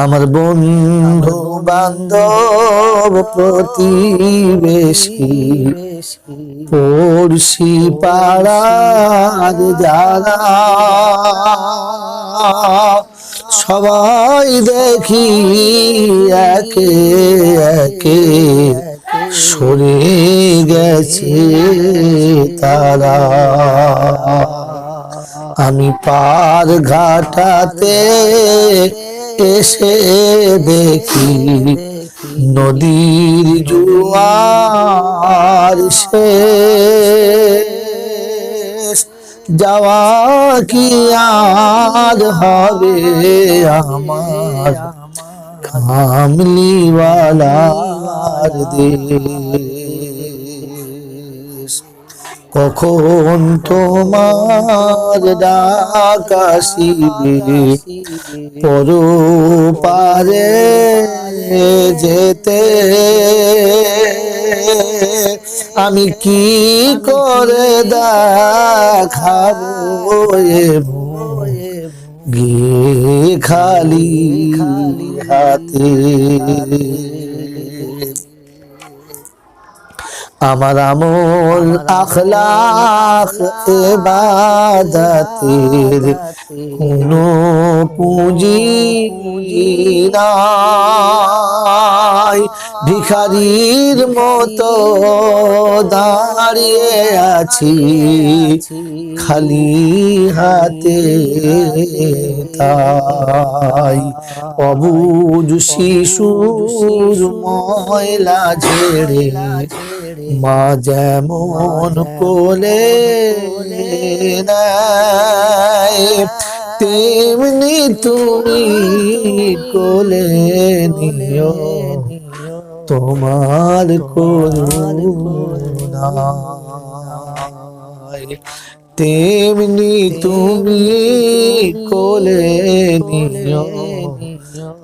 আমার বন্ধু বান্ধব প্রতিবেশী পড়শি পাড়ার যারা সবাই দেখি একে একে সরে গেছে তারা। আমি পার ঘাটাতে এসে দেখি নদীর জোয়ার শেষ, যাওয়া কি আর হবে আমার কামলিওয়ালার দেশ। কখন তোমার ডাক আসিবে পরপারে যেতে, আমি কি করে দেখাবো গিয়ে খালি হাতে। আমার আমল আখলাক ইবাদতের কোনো পুঁজি নাই, ভিখারির মতো দাঁড়িয়ে আছি খালি হাতে। তাই অবুঝ শিশুর ময়লা ঝেড়ে মা যেমন কোলে নেয়, তেমনি তুমি কোলে নিও তোমার করুণায়, তেমনি তুমি কোলে নিও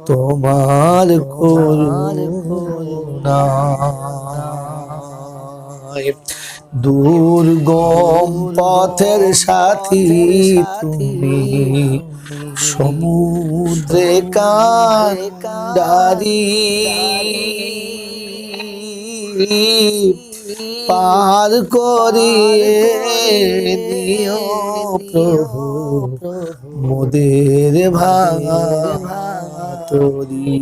তোমার করুণায়। দুর্গম পথের সাথী তুমি, সমুদ্রে কান্ডারি, পার করিয়ে দিও প্রভু মোদের ভাঙা তরি।